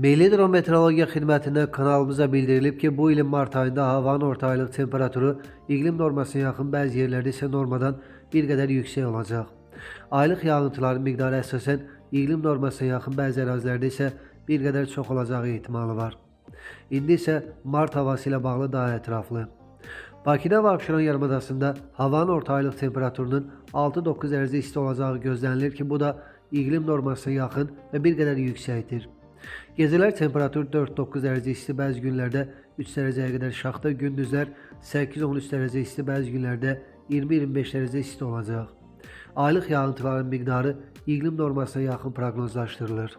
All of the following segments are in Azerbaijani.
Milli Hidrometeorologiya Xidmətindən kanalımıza bildirilib ki, bu ilin mart ayında havanın orta aylıq temperaturu iqlim normasına yaxın, bəzi yerlərdə isə normadan bir qədər yüksək olacaq. Aylıq yağıntıların miqdarı əsasən iqlim normasına yaxın, bəzi ərazilərdə isə bir qədər çox olacağı ehtimalı var. İndi isə mart havası ilə bağlı daha ətraflı. Bakıda və Abşeron yarımadasında havanın orta aylıq temperaturunun 6-9 dərəcə isti olacağı gözlənilir ki, bu da iqlim normasına yaxın və bir qədər yüksəkdir. Gecələr temperatur 4-9 dərəcə isti, bəzi günlərdə 3 dərəcəyə qədər şaxta, gündüzlər 8-13 dərəcə isti, bəzi günlərdə 20-25 dərəcə isti olacaq. Aylıq yağıntıların miqdarı iqlim normasına yaxın proqnozlaşdırılır.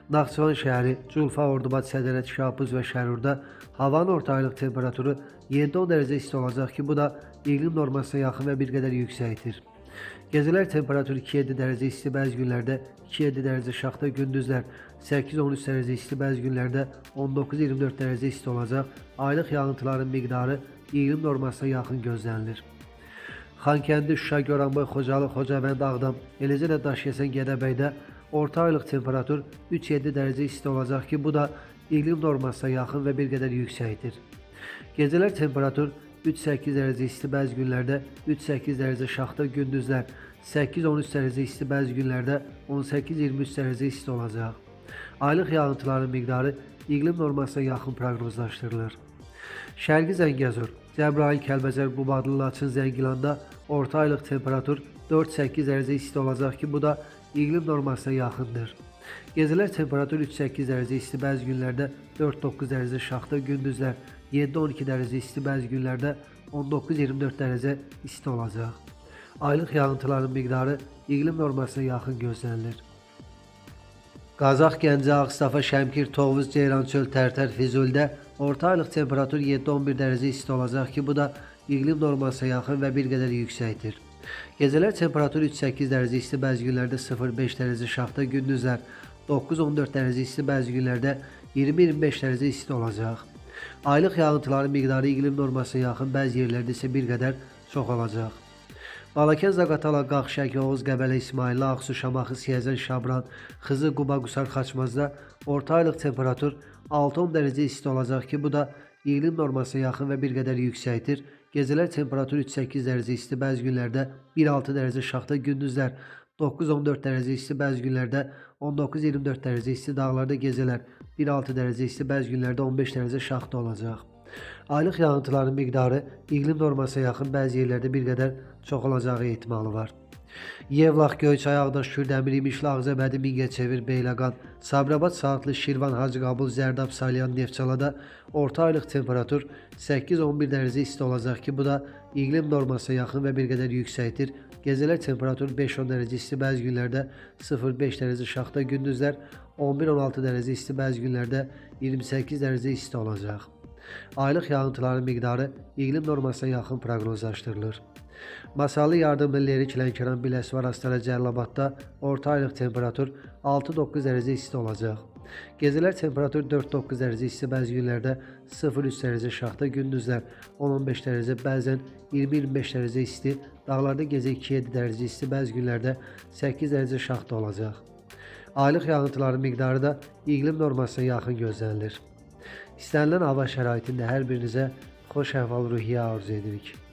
Naxçıvan şəhəri, Culfa, Ordubad, Sədərət, Şapuz və Şərurda havanın orta aylıq temperaturu 7-10 dərəcə isti olacaq ki, bu da iqlim normasına yaxın və bir qədər yüksəkdir. Gecələr temperatur 2-7 dərəcə isti, bəzi günlərdə 2-7 dərəcə şaxta, gündüzlər 8-13 dərəcə isti, bəzi günlərdə 19-24 dərəcə isti olacaq. Aylıq yağıntıların miqdarı iqlim normasına yaxın gözlənilir. Xankəndi, Şuşa, Goranboy, Xocalı, Xocavənd, Ağdam, eləcə də Daşkəsən, Gədəbəydə orta aylıq temperatur 3-7 dərəcə isti olacaq ki, bu da iqlim normasına yaxın və bir qədər yüksəkdir. Gecələr temperatur 3-8 dərəcə isti, bəzi günlərdə 3-8 dərəcə şaxta, gündüzlər 8-13 dərəcə isti, bəzi günlərdə 18-23 dərəcə isti olacaq. Aylıq yağıntıların miqdarı iqlim normasına yaxın proqnozlaşdırılır. Şərqi Zəngəzur, Cəbrayıl, Kəlbəcər, Qubadlı, Laçın, Zəngilanda orta aylıq temperatur 4-8 dərəcə isti olacaq ki, bu da iqlim normasına yaxındır. Gecələr temperatur 3-8 dərəcə isti, bəzi günlərdə 4-9 dərəcə şaxta, gündüzlər 7-12 dərəcə isti, bəzi günlərdə 19-24 dərəcə isti olacaq. Aylıq yağıntıların miqdarı iqlim normasına yaxın gözlənilir. Qazax, Gəncə, Ağstafa, Şəmkir, Tovuz, Ceyrançöl, Tərtər, Füzulidə orta aylıq temperatur 7-11 dərəcə isti olacaq ki, bu da iqlim normasına yaxın və bir qədər yüksəkdir. Gecələr temperatur 3-8 dərəcə isti, bəzi günlərdə 0-5 dərəcə şaxta, gündüzlər 9-14 dərəcə isti, bəzi günlərdə 20-25 dərəcə isti olacaq. Aylıq yağıntıların miqdarı iqlim normasına yaxın, bəzi yerlərdə isə bir qədər çox olacaq. Balakən, Zaqatala, Qax, Şəki, Oğuz, Qəbələ, İsmayıllı, Ağsu, Şamaxı, Siyəzən, Şabran, Xızı, Quba, Qusar, Xaçmazda orta aylıq temperatur 6-10 dərəcə isti olacaq ki, bu da iqlim normasına yaxın və bir qədər yüksəkdir. Gecələr temperatur 3-8 dərəcə isti, bəzi günlərdə 1-6 dərəcə şaxta, gündüzlər 9-14 dərəcə isti, bəzi günlərdə 19-24 dərəcə isti, dağlarda gecələr 1-6 dərəcə isti, bəzi günlərdə 15 dərəcə şaxta olacaq. Aylıq yağıntıların miqdarı iqlim normasına yaxın, bəzi yerlərdə bir qədər çox olacağı ehtimalı var. Yevlax, Göyçay, Ağdaş, Kürdəmir, İmişli, Ağcabədi, Mingəçevir, Beyləqan, Sabirabad, Saatlı, Şirvan, Hacıqabul, Zərdab, Salyan, Neftçalada orta aylıq temperatur 8-11 dərəcə isti olacaq ki, bu da iqlim normasına yaxın və bir qədər yüksəkdir. Gecələr temperatur 5-10 dərəcə isti, bəzi günlərdə 0-5 dərəcə şaxta, gündüzlər 11-16 dərəcə isti, bəzi günlərdə 28 dərəcə isti olacaq. Aylıq yağıntıların miqdarı iqlim normasına yaxın proqnozlaşdırılır. Masallı, Yardımlı, Lerik, Lənkəran, Biləsuvar, Astara, Cəlilabadda orta aylıq temperatur 6-9 dərəcə isti olacaq. Gecələr temperatur 4-9 dərəcə isti, bəzi günlərdə 0-3 dərəcə şaxta, gündüzlər 10-15 dərəcə, bəzən 20-25 dərəcə isti, dağlarda gecə 2-7 dərəcə isti, bəzi günlərdə 8 dərəcə şaxta olacaq. Aylıq yağıntıların miqdarı da iqlim normasına yaxın gözlənilir. İstənilən hava şəraitində hər birinizə xoş əhval-ruhiyyə arzu edirik.